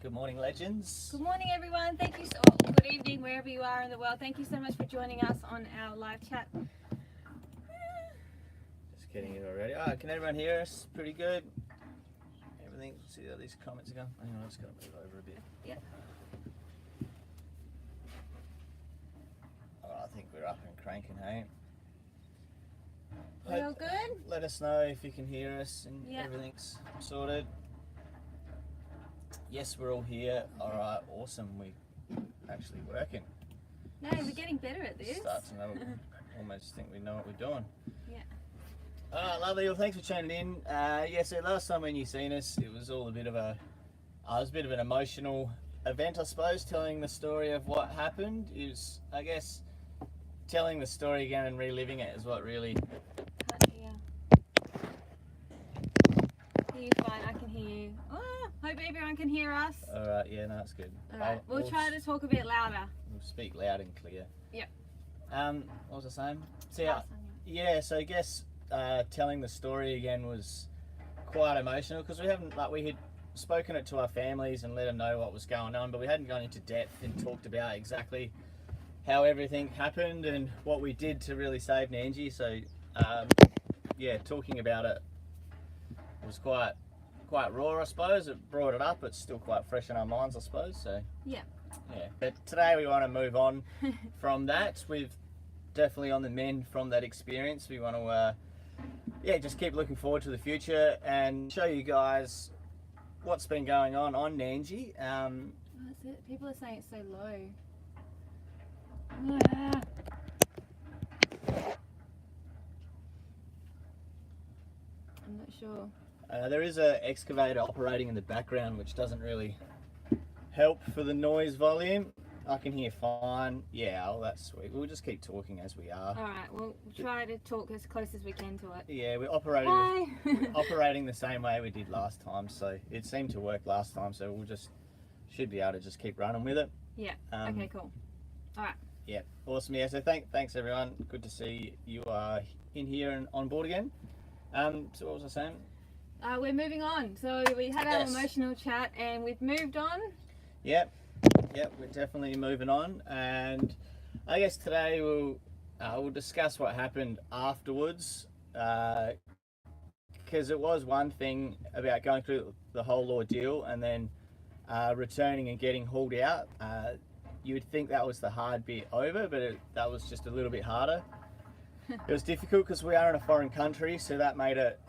Good morning, legends. Good morning, everyone. Thank you good evening, wherever you are in the world. Thank you so much for joining us on our live chat. Just getting it already. Oh, can everyone hear us? Pretty good. Everything. See how these comments are going? Hang on, I just got to move over a bit. Yep. Oh, I think we're up and cranking, hey? We all good? Let us know if you can hear us and Yep. everything's sorted. Yes, we're all here. All right, awesome. We actually working. Yeah, we're getting better at this. Start to know. Almost think we know what we're doing. Yeah. All right, lovely. Well, thanks for tuning in. So last time when you seen us, it was all a bit of an emotional event, I suppose. Telling the story of what happened is, I guess, telling the story again and reliving it is what really. Can't hear. Hear you fine. I can hear you. Oh, hope everyone can hear us. All right. Yeah, no, that's good. All right. We'll try to talk a bit louder. We'll speak loud and clear. Yep. What was I saying? So Last time, yeah. So I guess telling the story again was quite emotional because we had spoken it to our families and let them know what was going on, but we hadn't gone into depth and talked about exactly how everything happened and what we did to really save Nandji. So talking about it was quite raw, I suppose. It brought it up. It's still quite fresh in our minds, I suppose. So Yeah. yeah. But today we want to move on from that. We've definitely on the mend from that experience. We want to just keep looking forward to the future and show you guys what's been going on Nandji. That's it. People are saying it's so low. I'm not sure. There is an excavator operating in the background, which doesn't really help for the noise volume. I can hear fine. Yeah, well, that's sweet. We'll just keep talking as we are. All right. We'll try to talk as close as we can to it. Yeah, we're Hi. operating the same way we did last time, so it seemed to work last time. So should be able to just keep running with it. Yeah. Okay. Cool. All right. Yeah, awesome. Yeah, so thanks everyone. Good to see you are in here and on board again. So what was I saying? We're moving on. So we had our emotional chat and we've moved on. Yep, we're definitely moving on, and I guess today we'll discuss what happened afterwards, because it was one thing about going through the whole ordeal and then returning and getting hauled out. You would think that was the hard bit over, but that was just a little bit harder. It was difficult because we are in a foreign country, so that made it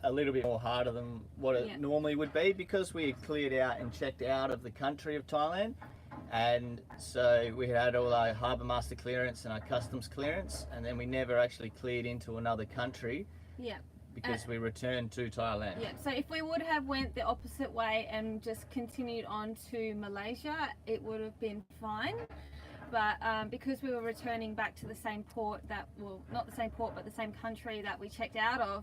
a little bit more harder than what it normally would be, because we had cleared out and checked out of the country of Thailand, and so we had all our harbour master clearance and our customs clearance, and then we never actually cleared into another country. Yeah. Because we returned to Thailand. Yeah, so if we would have went the opposite way and just continued on to Malaysia, it would have been fine. But because we were returning back to the same port not the same port, but the same country that we checked out of,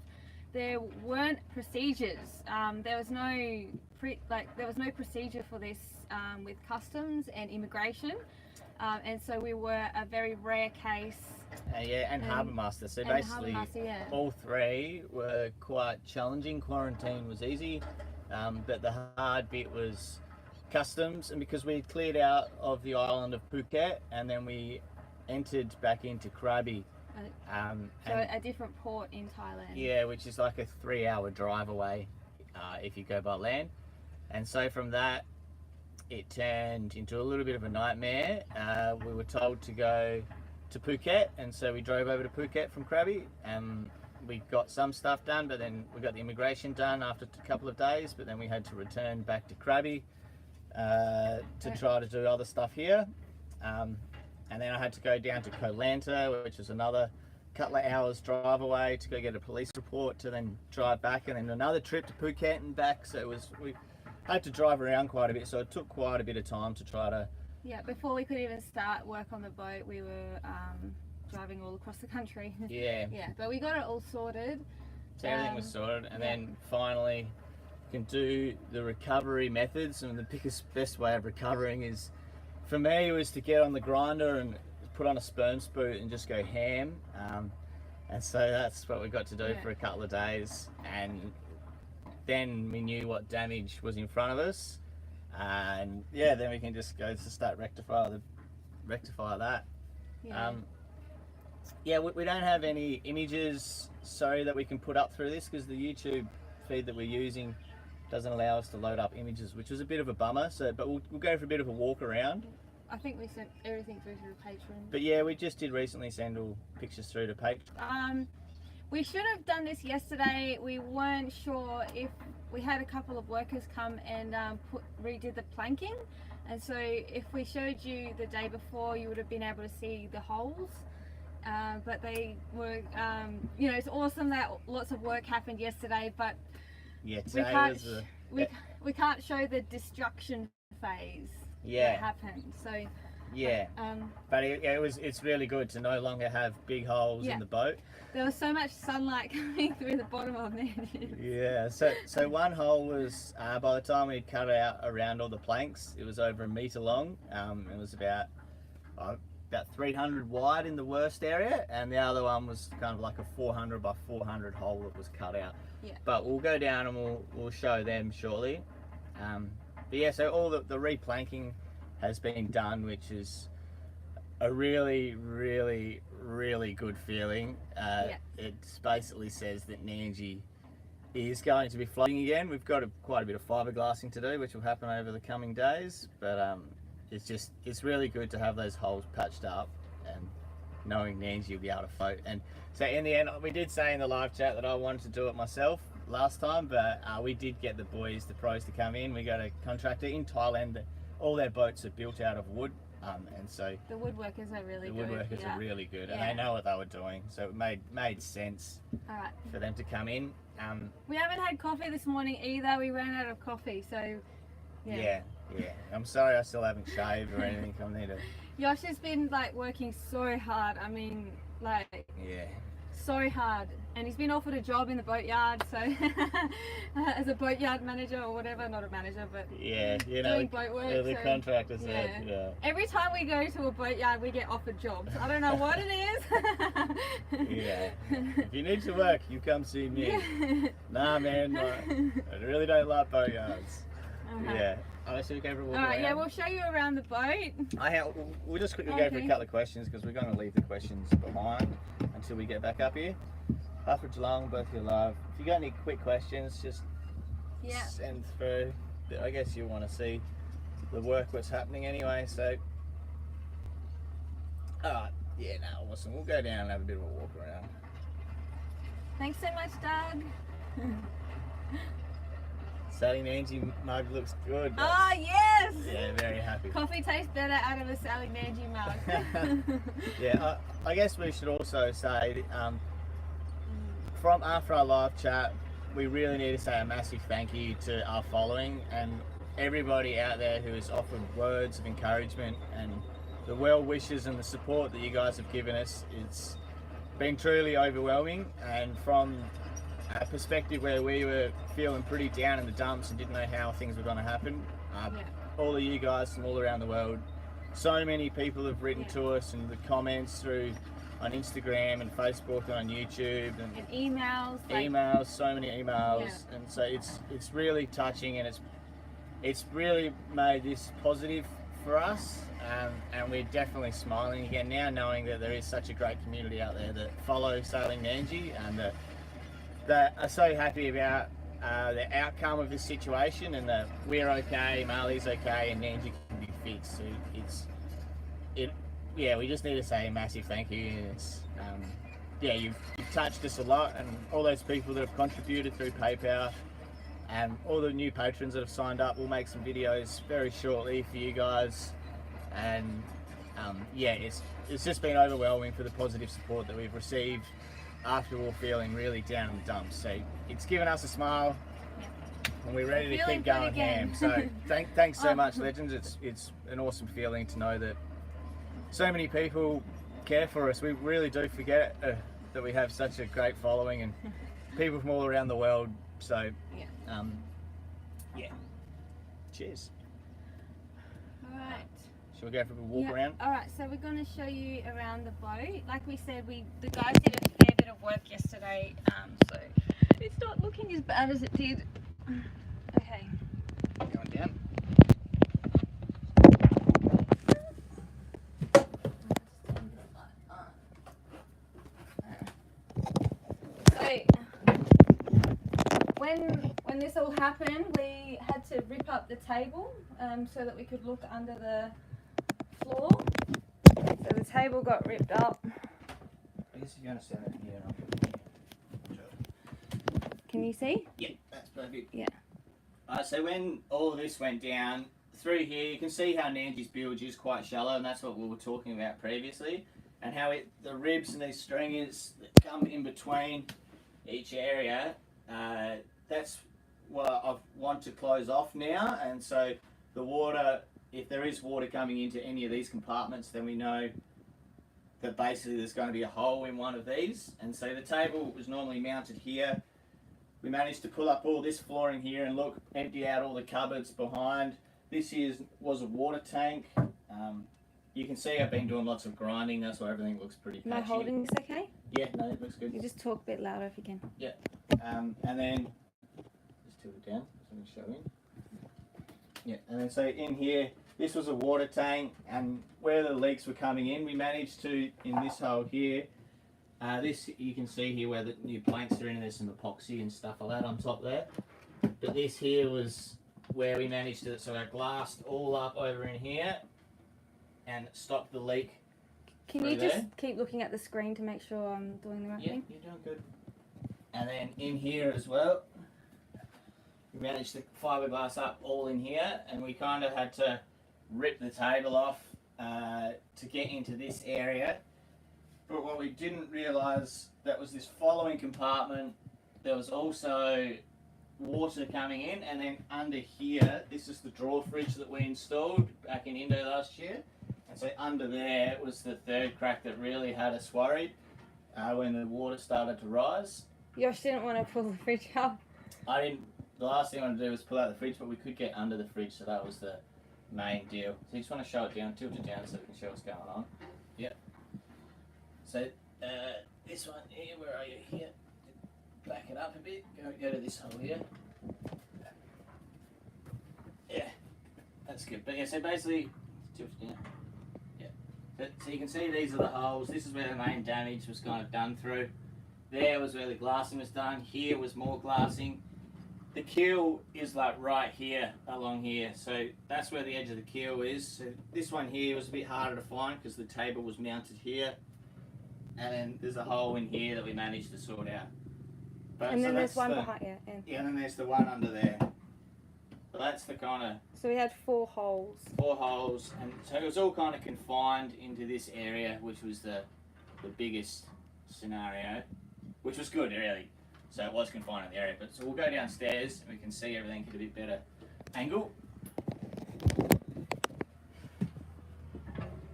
there weren't procedures. There was no procedure for this with customs and immigration, and so we were a very rare case. And harbour master. So basically, all three were quite challenging. Quarantine was easy, but the hard bit was customs, and because we cleared out of the island of Phuket and then we entered back into Krabi. So a different port in Thailand. Yeah, which is like a 3-hour drive away if you go by land. And so from that, it turned into a little bit of a nightmare. We were told to go to Phuket, and so we drove over to Phuket from Krabi, and we got some stuff done, but then we got the immigration done after a couple of days, but then we had to return back to Krabi to try to do other stuff here. And then I had to go down to Koh Lanta, which is another couple of hours drive away, to go get a police report, to then drive back, and then another trip to Phuket and back. So we had to drive around quite a bit, so it took quite a bit of time to try to... Yeah, before we could even start work on the boat, we were driving all across the country. Yeah. Yeah, but we got it all sorted. So everything was sorted, and then finally can do the recovery methods, and the best way of recovering is, for me, was to get on the grinder and put on a sperm spoot and just go ham. And so that's what we got to do for a couple of days, and then we knew what damage was in front of us, and yeah, then we can just go to start rectify that. Yeah. Yeah, we don't have any images, sorry, that we can put up through this because the YouTube feed that we're using doesn't allow us to load up images, which is a bit of a bummer. So, but we'll go for a bit of a walk around. I think we sent everything through to the patron. But yeah, we just did recently send all pictures through to patron. We should have done this yesterday. We weren't sure if we had a couple of workers come and redid the planking, and so if we showed you the day before, you would have been able to see the holes. But they were, you know, it's awesome that lots of work happened yesterday, but Yeah, we can't show the destruction phase that happened. So yeah, but it's really good to no longer have big holes in the boat. There was so much sunlight coming through the bottom of Nandji. Yeah, so one hole was by the time we cut out around all the planks, it was over 1 meter long. It was about 300 wide in the worst area, and the other one was kind of like a 400 by 400 hole that was cut out. Yeah. But we'll go down and we'll show them shortly. But yeah, so all the replanking has been done, which is a really, really, really good feeling. It basically says that Nandji is going to be floating again. We've got quite a bit of fiberglassing to do, which will happen over the coming days. But it's really good to have those holes patched up and knowing Nandji will be able to float. And so in the end, we did say in the live chat that I wanted to do it myself last time, but we did get the pros to come in. We got a contractor in Thailand. All their boats are built out of wood, and so the woodworkers are really good. The woodworkers are really good, and they know what they were doing, so it made sense for them to come in. We haven't had coffee this morning either. We ran out of coffee, so yeah. I'm sorry I still haven't shaved or anything. I need to. Yosh has been like working so hard. I mean, like so hard, and he's been offered a job in the boatyard, so as a boatyard manager or whatever, not a manager, but you know, doing boat work. The contractor said, every time we go to a boatyard, we get offered jobs. I don't know what it is. If you need to work, you come see me. Nah, man, I really don't like boatyards. Should we go for a walk around? Yeah, we'll show you around the boat. We'll just quickly go for a couple of questions because we're going to leave the questions behind until we get back up here. Half for Geelong, both your love. If you got any quick questions, just send through. I guess you want to see the work, what's happening anyway. So, awesome. We'll go down and have a bit of a walk around. Thanks so much, Doug. Sally Nandji mug looks good. Oh yes! Yeah, very happy. Coffee tastes better out of a Sally Nandji mug. I guess we should also say, from after our live chat, we really need to say a massive thank you to our following and everybody out there who has offered words of encouragement and the well wishes and the support that you guys have given us. It's been truly overwhelming, and from a perspective where we were feeling pretty down in the dumps and didn't know how things were going to happen, all of you guys from all around the world, so many people have written to us, and the comments through on Instagram and Facebook and on YouTube and emails, so many emails, and so it's really touching, and it's really made this positive for us, and we're definitely smiling again now, knowing that there is such a great community out there that follow Sailing Nandji and that are so happy about the outcome of this situation, and that we're okay, Marley's okay, and Nandji can be fixed. So we just need to say a massive thank you. And it's you've touched us a lot, and all those people that have contributed through PayPal, and all the new patrons that have signed up. We'll make some videos very shortly for you guys, and it's just been overwhelming for the positive support that we've received after we're feeling really down in the dumps. So it's given us a smile, and we're ready to keep going ham. So thanks so much, legends. It's an awesome feeling to know that so many people care for us. We really do forget that we have such a great following and people from all around the world. So cheers. All right. Shall we go for a walk around? Alright, so we're going to show you around the boat. Like we said, the guys did a fair bit of work yesterday, so it's not looking as bad as it did. Okay. Going down. happen, we had to rip up the table so that we could look under the floor. So the table got ripped up. I guess if you want to stand it here, I'll put it here. Can you see? Yeah, that's perfect. Yeah. So when all of this went down, through here you can see how Nandji's bilge is quite shallow, and that's what we were talking about previously, and how the ribs and these stringers that come in between each area, that's what I want to close off now. And so the water, if there is water coming into any of these compartments, then we know that basically there's going to be a hole in one of these. And so the table was normally mounted here. We managed to pull up all this flooring here and look, empty out all the cupboards behind. This here was a water tank. You can see I've been doing lots of grinding, that's why everything looks pretty patchy. Am I holding this okay? Yeah, no, it looks good. You just talk a bit louder if you can. Yeah. And then, just tilt it down so I can show in. Yeah, and then so in here, this was a water tank, and where the leaks were coming in, we managed to, in this hole here, this you can see here where the new planks are in, and there's some epoxy and stuff like that on top there. But this here was where we managed to, so I glassed all up over in here and stop the leak. Can you just keep looking at the screen to make sure I'm doing the right thing? Yeah, you're doing good. And then in here as well, we managed to fiberglass up all in here, and we kind of had to rip the table off to get into this area. But what we didn't realise, that was this following compartment, there was also water coming in, and then under here, this is the drawer fridge that we installed back in Indo last year. And so under there was the third crack that really had us worried when the water started to rise. Yosh didn't want to pull the fridge out. The last thing I wanted to do was pull out the fridge, but we could get under the fridge, so that was the main deal. So you just want to show it down, tilt it down so we can show what's going on. Yep. So this one here, where are you? Here. Back it up a bit. Go to this hole here. Yeah, that's good. But yeah, so basically, tilt it down. Yeah. So you can see these are the holes. This is where the main damage was kind of done through. There was where the glassing was done. Here was more glassing. The keel is like right here, along here. So that's where the edge of the keel is. So this one here was a bit harder to find because the table was mounted here. And then there's a hole in here that we managed to sort out. But, and then there's one behind, yeah, and then there's the one under there. So that's the kind of... So we had 4 holes. 4 holes, and so it was all kind of confined into this area, which was the biggest scenario, which was good, really. So it was confined in the area. But so we'll go downstairs and we can see everything at a bit better angle.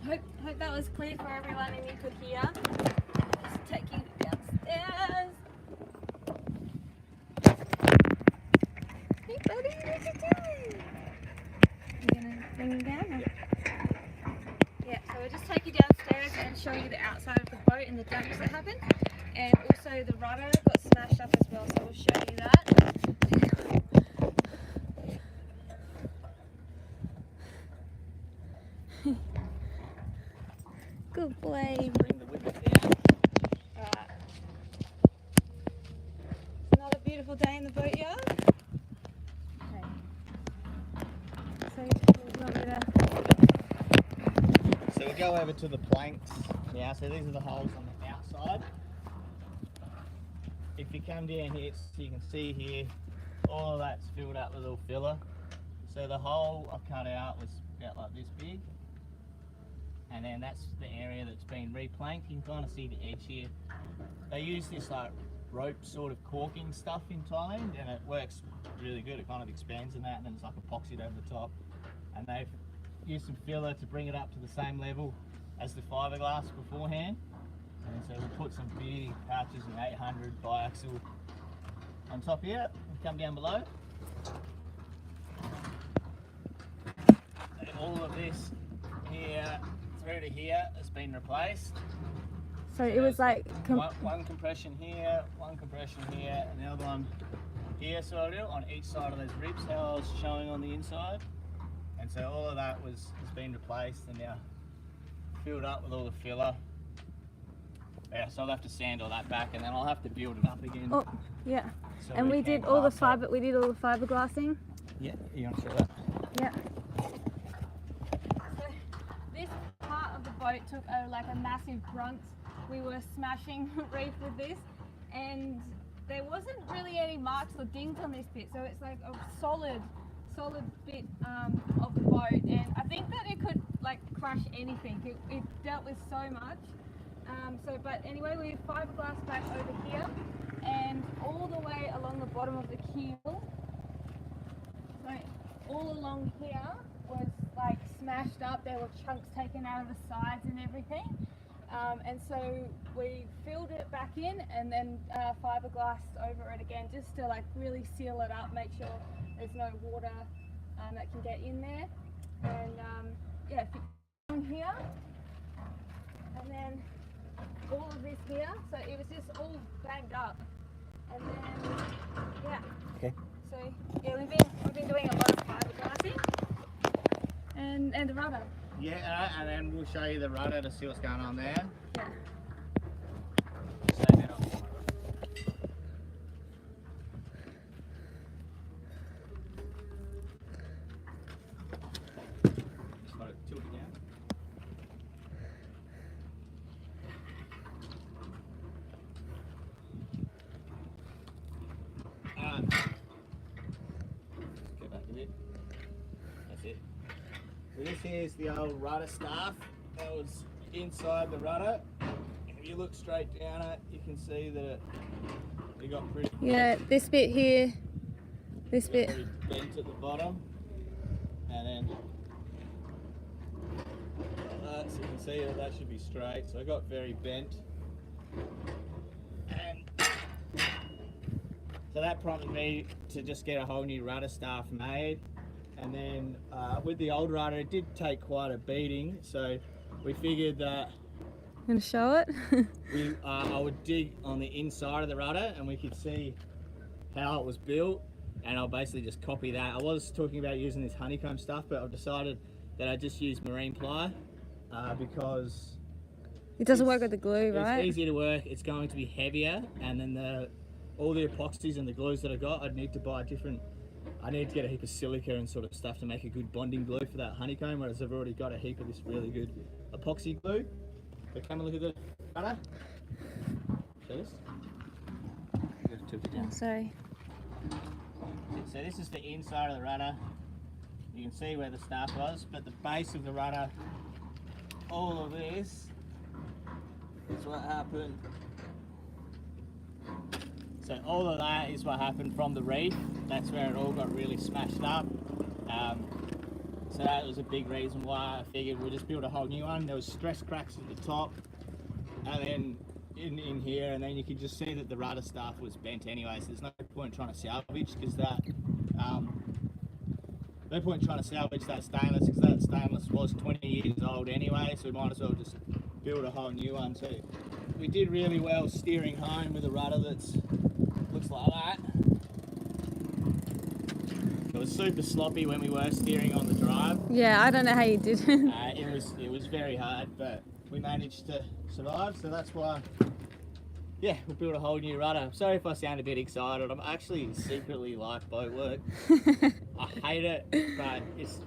Hope that was clear for everyone and you could hear. Just take you downstairs. Hey buddy, what are you doing? You're gonna bring him down? Or? Yeah, so we'll just take you downstairs and show you the outside of the boat and the damage that happened. And also the rudder got smashed up as well, so we'll show you that. Good boy. Bring the whippet down. Alright. Another beautiful day in the boatyard. Okay. So we'll go over to the planks now. So these are the holes on the outside. If you come down here, so you can see here, all of that's filled up with little filler. So the hole I cut out was about like this big. And then that's the area that's been replanked. You can kind of see the edge here. They use this like rope sort of caulking stuff in Thailand, and it works really good. It kind of expands in that, and then it's like epoxied over the top. And they've used some filler to bring it up to the same level as the fiberglass beforehand. And so we'll put some big pouches in 800 biaxial on top here and come down below. And all of this here through to here has been replaced. So it was like one compression here, one compression here, and the other one here, sort of on each side of those ribs, how I was showing on the inside. And so all of that has been replaced and now filled up with all the filler. Yeah, so I'll have to sand all that back, and then I'll have to build it up again. Oh, yeah. So And we can did all the glass it. fiberglassing. Yeah, you want to show that? Yeah. So this part of the boat took like a massive grunt. We were smashing reef with this, and there wasn't really any marks or dings on this bit, so it's like a solid bit of the boat, and I think that it could like crush anything. It dealt with so much. But anyway, we fiberglass back over here, and all the way along the bottom of the keel. So all along here was like smashed up. There were chunks taken out of the sides and everything. And so we filled it back in and then fiberglassed over it again, just to like really seal it up, make sure there's no water that can get in there. And yeah, down here, and then all of this here. So it was just all bagged up. And then yeah. Okay. So yeah, we've been doing a lot of fiberglassing and the rudder. Yeah, and then we'll show you the rudder to see what's going on there. Yeah. So now, just let it tilt it down. Go back a bit. That's it. So this here's the old rudder staff that was inside the rudder. If you look straight down it, you can see that it got pretty, Yeah, this bit here, this bit. very bent at the bottom, and then like that, so you can see that should be straight. So it got very bent, and so that prompted me to just get a whole new rudder staff made. And then with the old rudder, it did take quite a beating, so we figured that Gonna show it? I would dig on the inside of the rudder and we could see how it was built, and I'll basically just copy that. I was talking about using this honeycomb stuff, but I've decided that I just use marine ply because It doesn't work with the glue, right? it's easier to work, it's going to be heavier, and then all the epoxies and the glues that I got, I'd need to buy different. I need to get a heap of silica and sort of stuff to make a good bonding glue for that honeycomb, whereas I've already got a heap of this really good epoxy glue. So come and look at the rudder. Show this. Tilt it down. Sorry. So this is the inside of the rudder. You can see where the staff was, but the base of the rudder, all of this is what happened. So all of that is what happened from the reef. That's where it all got really smashed up. So that was a big reason why I figured we'll just build a whole new one. There was stress cracks at the top, and then in here, and then you could just see that the rudder staff was bent anyway. So there's no point trying to salvage because no point trying to salvage that stainless because that stainless was 20 years old anyway. So we might as well just build a whole new one. So we did really well steering home with a rudder that's looks like that. It was super sloppy when we were steering on the drive. Yeah, I don't know how you did it. It was very hard, but we managed to survive. So that's why, yeah, we'll build a whole new rudder. Sorry if I sound a bit excited. I'm actually secretly like boat work. I hate it, but it's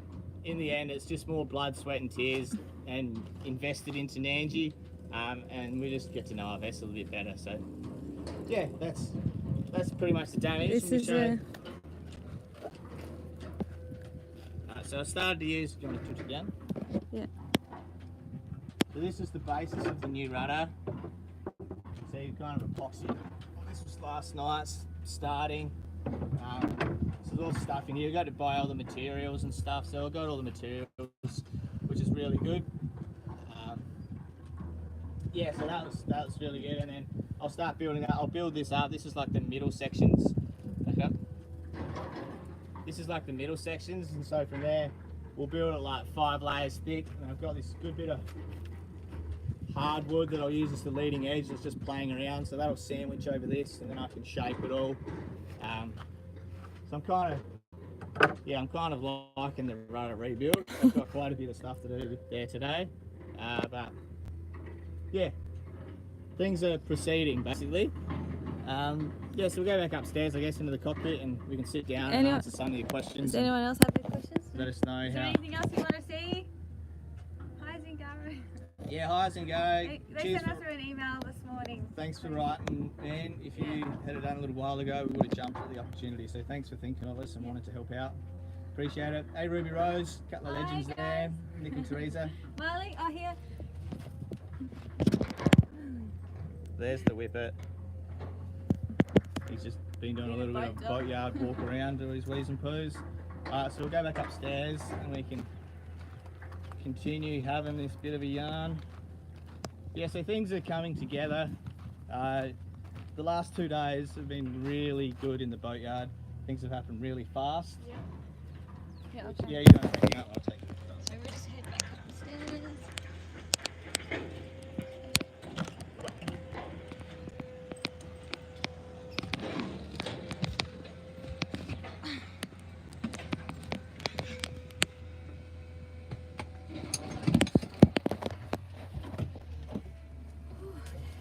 in the end, it's just more blood, sweat, and tears, and invested into Nandji, and we just get to know our vessel a bit better. So, yeah, that's pretty much the damage. This is a... So I started to use. Do you want to touch it down? Yeah. So this is the basis of the new rudder. See, kind of epoxy. This was last night's starting. So there's all stuff in here. I got to buy all the materials and stuff. So I got all the materials, which is really good. Yeah, so that was really good. And then I'll start building that. I'll build this up. This is like the middle sections. Back up. This is like the middle sections, and so from there we'll build it like 5 layers thick. And I've got this good bit of hardwood that I'll use as the leading edge that's just playing around, so that'll sandwich over this, and then I can shape it all. So I'm kind of liking the rudder rebuild. I've got quite a bit of stuff to do there today, but yeah, things are proceeding basically. Yeah, so we'll go back upstairs, I guess, into the cockpit, and we can sit down and answer some of your questions. Does anyone else have any questions? Let us know Is there how. anything else you want to see? Hi, Zingaro. Yeah, highs and go. They Cheers sent us for, an email this morning. thanks for writing, man. If you had it done a little while ago, we would have jumped at the opportunity. So thanks for thinking of us and wanted to help out. Appreciate it. Hey, Ruby Rose, a couple of Hi, legends guys. there. Nick and Teresa. Marley, here. There's the whippet. He's just been doing a little bit of boatyard walk around, do his wheeze and poos. Alright, so we'll go back upstairs and we can continue having this bit of a yarn. Yeah, so things are coming together. The last 2 days have been really good in the boatyard. Things have happened really fast. Yeah. Yeah, Yeah, you're going to pick it up, I'll take it. So we'll just head back upstairs.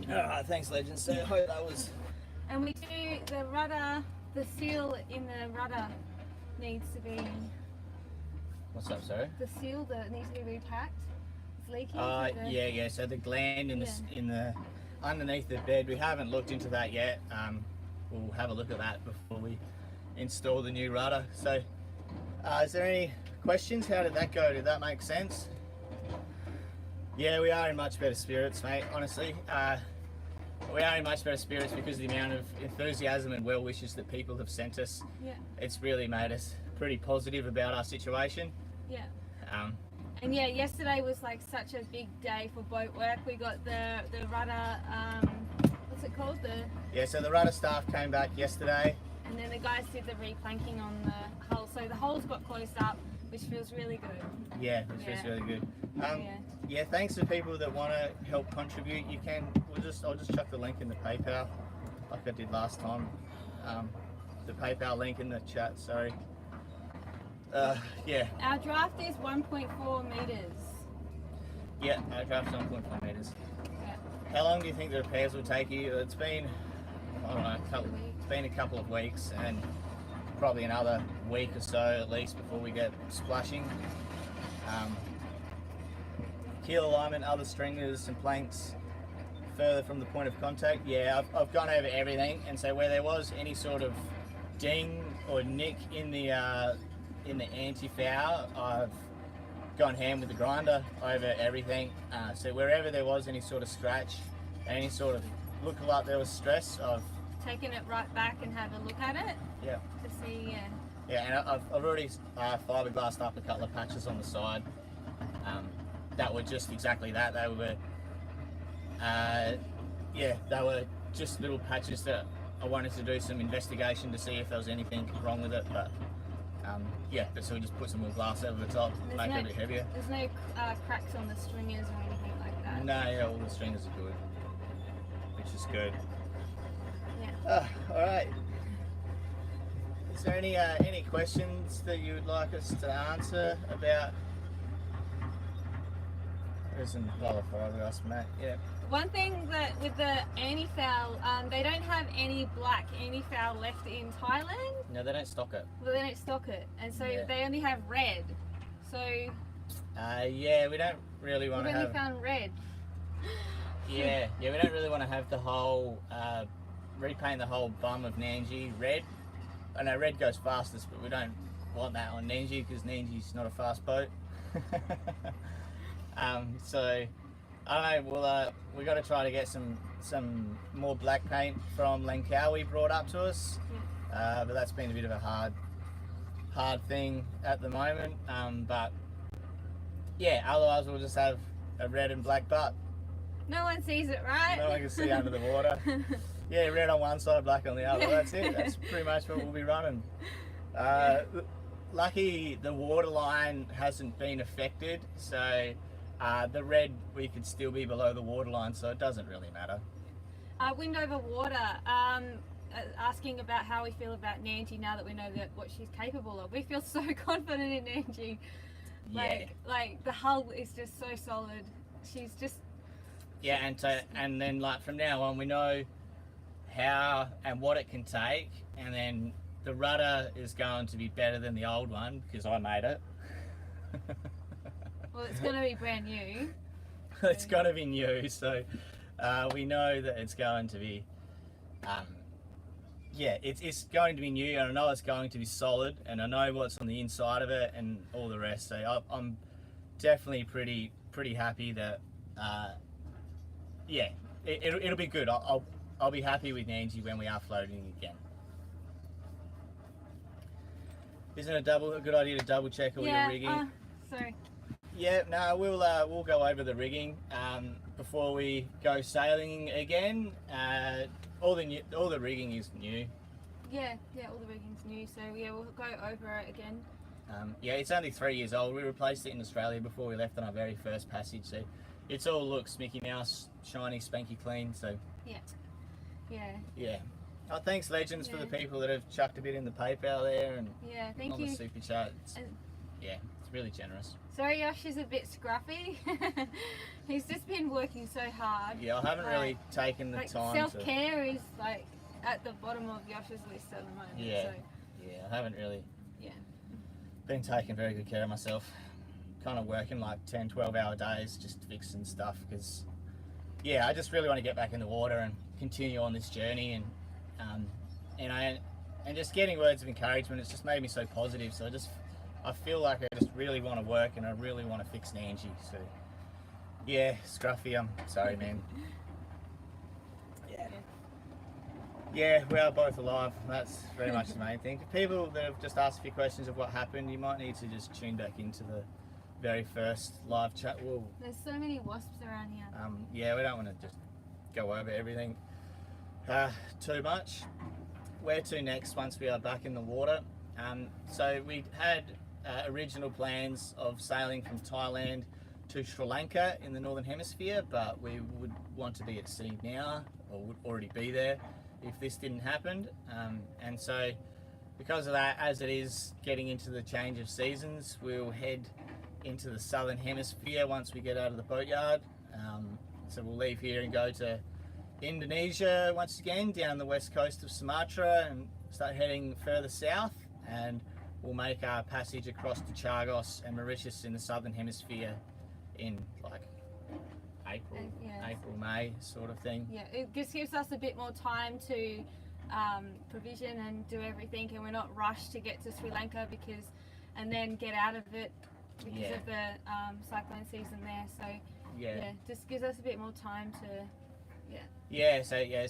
Alright, thanks legends. So I hope that was... And we do the rudder, the seal in the rudder needs to be, What's up, sorry? the seal that needs to be repacked. It's leaking. so the- Yeah, so the gland in the underneath the bed, we haven't looked into that yet. We'll have a look at that before we install the new rudder. So is there any questions? How did that go? Did that make sense? Yeah, we are in much better spirits, mate, honestly. We are in much better spirits because of the amount of enthusiasm and well wishes that people have sent us. Yeah, It's really made us pretty positive about our situation. yeah. Um, And yeah, yesterday was like such a big day for boat work. We got the rudder, what's it called? yeah, so the rudder staff came back yesterday. And then the guys did the replanking on the hull. So the hull's got closed up, which feels really good. Yeah, which was Yeah. really good. Yeah. Yeah, thanks to people that want to help contribute. You can. I'll just chuck the link in the PayPal, like I did last time. The PayPal link in the chat. Sorry. Yeah. Our draft is 1.4 meters. Yeah. Our draft's 1.5 meters. Yeah. How long do you think the repairs will take you? It's been, I don't know, it's been a couple of weeks and probably another week or so at least before we get splashing. Keel alignment, other stringers and planks further from the point of contact. Yeah, I've gone over everything, and so where there was any sort of ding or nick in the anti-foul, I've gone ham with the grinder over everything. So wherever there was any sort of scratch, any sort of look like there was stress, I've Taken it right back and have a look at it yeah. to see, yeah. Yeah, and I've already fiberglassed up a couple of patches on the side that were just exactly that. They were, they were just little patches that I wanted to do some investigation to see if there was anything wrong with it. But so we just put some more glass over the top, There's make no- it a bit heavier. There's no cracks on the stringers or anything like that. No, yeah, all the stringers are good, which is good. Yeah. All right. Is there any questions that you would like us to answer about? There's another fiberglass mat. Yeah. One thing that with the anti-foul, they don't have any black anti-foul left in Thailand. No, they don't stock it. Well, they don't stock it, and so Yeah. they only have red. So Yeah, we don't really want we've to only have. found red. Yeah, we don't really want to have the whole repaint the whole bum of Nandji red. I know red goes fastest, but we don't want that on Nandji because Nandji's not a fast boat. So I don't know. We got to try to get some more black paint from Langkawi brought up to us, but that's been a bit of a hard thing at the moment. But yeah, otherwise we'll just have a red and black butt. No one sees it, right? No one can see under the water. Yeah, red on one side, black on the other. That's it. That's pretty much what we'll be running. Lucky the water line hasn't been affected, so the red we could still be below the water line, so it doesn't really matter. Wind over water. Asking about how we feel about Nandji now that we know what she's capable of. We feel so confident in Nandji. Like the hull is just so solid. She's just Yeah, and then like from now on, we know how and what it can take, and then the rudder is going to be better than the old one because I made it. Well, it's going to be brand new. It's going to be new, so we know that it's going to be, yeah, it's going to be new, and I know it's going to be solid, and I know what's on the inside of it and all the rest. So I'm definitely pretty happy that, yeah, it'll be good. I'll be happy with Nandji when we are floating again. Isn't it a good idea to double check all your rigging? Sorry. Yeah, no, we'll go over the rigging before we go sailing again. All the rigging is new. Yeah, all the rigging's new, so yeah, we'll go over it again. Yeah, it's only 3 years old. We replaced it in Australia before we left on our very first passage, so it all looks Mickey Mouse, shiny, spanky clean. So yeah. Oh, thanks, legends, for the people that have chucked a bit in the PayPal there and thank you. The super chat. Yeah, it's really generous. Sorry, Yosh is a bit scruffy. He's just been working so hard. Yeah, I haven't really taken the time. Self-care is like at the bottom of Yosh's list at the moment. Yeah, I haven't really been taking very good care of myself. Kind of working like 10, 12-hour days just fixing stuff because, I just really want to get back in the water and continue on this journey and just getting words of encouragement. It's just made me so positive. So I feel like I just really want to work and I really want to fix Nandji. So yeah, Scruffy, I'm sorry, man. Yeah, we are both alive. That's very much the main thing. For people that have just asked a few questions of what happened, you might need to just tune back into the very first live chat. Whoa. There's so many wasps around here. Yeah, we don't want to just go over everything too much. Where to next once we are back in the water? So we had original plans of sailing from Thailand to Sri Lanka in the Northern Hemisphere, but we would want to be at sea now, or would already be there if this didn't happen. And so because of that, as it is getting into the change of seasons, we'll head into the Southern Hemisphere once we get out of the boatyard. So we'll leave here and go to Indonesia once again, down the west coast of Sumatra, and start heading further south, and we'll make our passage across to Chagos and Mauritius in the Southern Hemisphere in like April, May sort of thing. Yeah, it just gives us a bit more time to provision and do everything, and we're not rushed to get to Sri Lanka and then get out of it because of the cyclone season there. So just gives us a bit more time to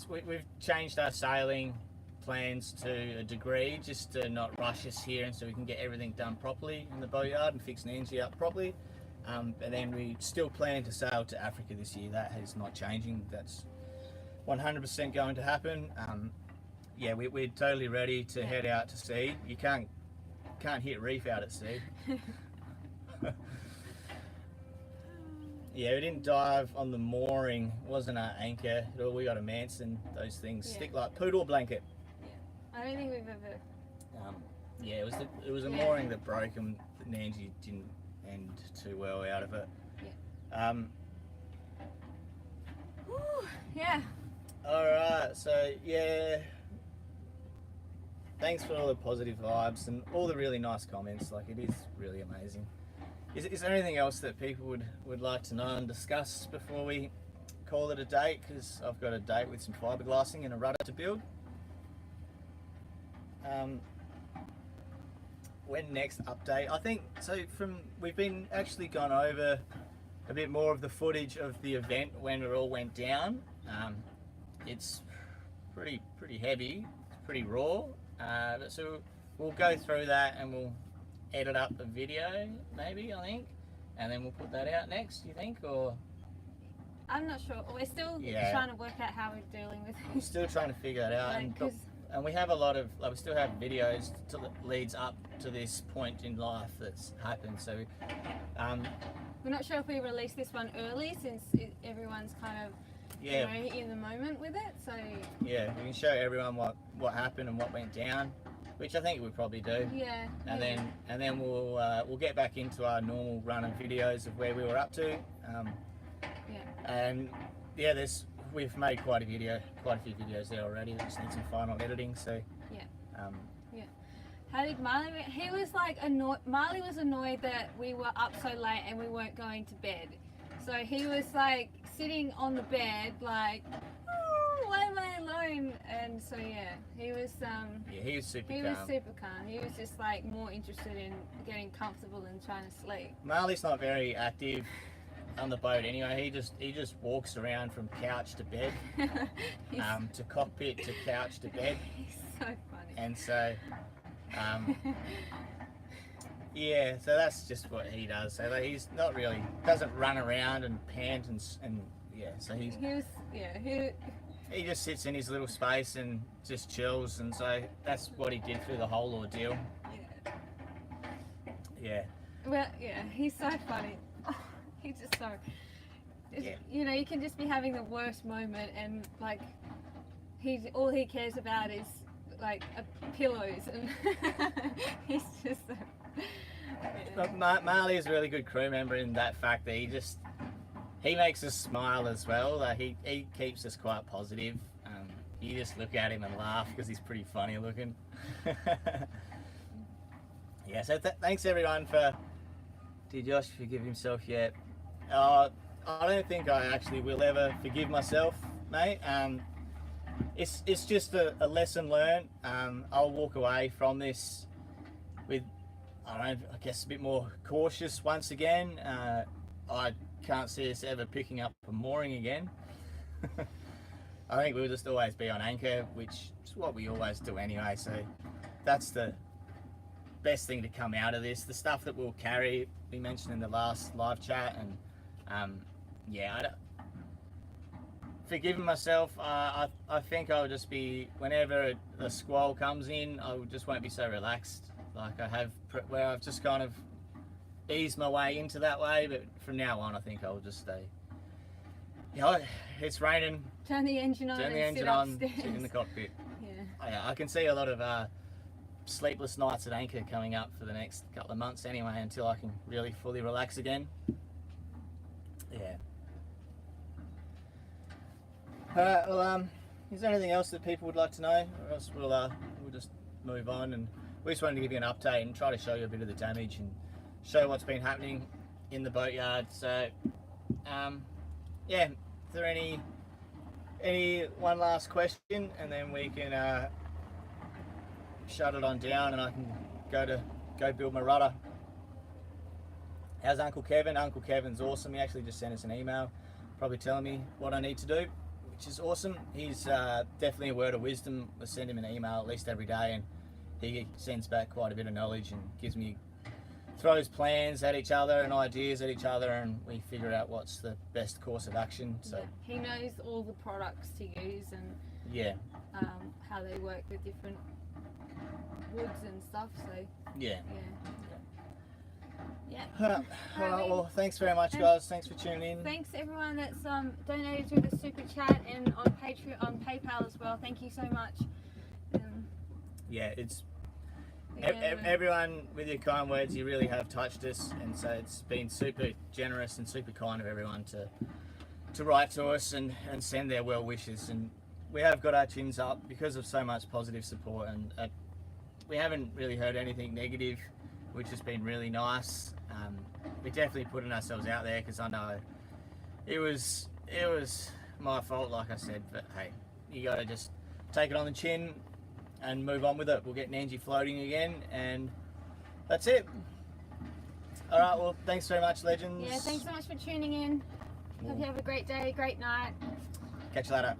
we've changed our sailing plans to a degree just to not rush us here, and so we can get everything done properly in the boatyard and fix Nandji up properly. And then we still plan to sail to Africa this year. That is not changing. That's 100% going to happen. We're totally ready to head out to sea. You can't hit reef out at sea. Yeah, we didn't dive on the mooring. It wasn't our anchor. We got a Manson. Those things stick like poodle blanket. Yeah, I don't think we've ever. It was a mooring that broke, and Nandji didn't end too well out of it. All right. So thanks for all the positive vibes and all the really nice comments. Like, it is really amazing. Is there anything else that people would like to know and discuss before we call it a date? Because I've got a date with some fiberglassing and a rudder to build. When next update? I think so. We've been actually gone over a bit more of the footage of the event when it all went down. It's pretty heavy. It's pretty raw. So we'll go through that and we'll edit up a video, maybe, I think, and then we'll put that out next, you think? Or I'm not sure. We're still trying to work out how we're dealing with it. We're still trying to figure it out. And we have a lot of, we still have videos that leads up to this point in life that's happened. So we're not sure if we release this one early, since everyone's kind of in the moment with it. So we can show everyone what happened and what went down, which I think we probably do. And then we'll get back into our normal run of videos of where we were up to. And yeah, we've made quite a few videos there already. We just need some final editing. So Yeah. yeah. How did Marley? He was like annoyed. Marley was annoyed that we were up so late and we weren't going to bed. So he was like sitting on the bed, like, oh, why am I alone? And so yeah, he was. Yeah, he was super He calm. was super calm. He was just like more interested in getting comfortable than trying to sleep. Marley's not very active on the boat anyway. He just walks around from couch to bed, to cockpit to couch to bed. He's so funny. And so, yeah, so that's just what he does. So like, he's not really doesn't run around and pant and yeah. So he just sits in his little space and just chills. And so that's what he did through the whole ordeal. Yeah. Well, yeah, he's so funny. He's just so. Yeah. You know, you can just be having the worst moment, and like, all he cares about is like pillows, and he's just. But Marley is a really good crew member in that fact that he makes us smile as well. Like he keeps us quite positive. You just look at him and laugh because he's pretty funny looking. Yeah, so thanks everyone for. Did Josh forgive himself yet? I don't think I actually will ever forgive myself, mate. It's just a lesson learned. I'll walk away from this with, I guess a bit more cautious once again. I can't see us ever picking up a mooring again. I think we'll just always be on anchor, which is what we always do anyway. So that's the best thing to come out of this. The stuff that we'll carry, we mentioned in the last live chat, and yeah, forgiving myself. I think I'll just be, whenever a squall comes in, I just won't be so relaxed like I have, where I've just kind of eased my way into that way. But from now on, I think I'll just stay. Yeah, it's raining. Turn the engine on. Turn the engine on. Sit in the cockpit. Yeah. I can see a lot of sleepless nights at anchor coming up for the next couple of months anyway, until I can really fully relax again. Yeah. Alright, well, is there anything else that people would like to know, or else we'll just move on? And we just wanted to give you an update and try to show you a bit of the damage and show what's been happening in the boatyard. So, yeah, is there any one last question, and then we can shut it on down, and I can go build my rudder. How's Uncle Kevin? Uncle Kevin's awesome. He actually just sent us an email, probably telling me what I need to do, which is awesome. He's definitely a word of wisdom. I send him an email at least every day, and he sends back quite a bit of knowledge and throws plans at each other and ideas at each other, and we figure out what's the best course of action. So he knows all the products to use and how they work with different woods and stuff. So yeah. Alright, well, thanks very much, guys. Thanks for tuning in. Thanks everyone that's donated through the super chat and on Patreon, on PayPal as well. Thank you so much. Everyone, with your kind words, you really have touched us, and so it's been super generous and super kind of everyone to write to us and send their well wishes. And we have got our chins up because of so much positive support, and we haven't really heard anything negative, which has been really nice. We're definitely putting ourselves out there, because I know it was my fault, like I said, but hey, you got to just take it on the chin and move on with it. We'll get Nandji floating again, and that's it. All right, well, thanks very much, legends. Yeah, thanks so much for tuning in. Hope you have a great day, great night. Catch you later.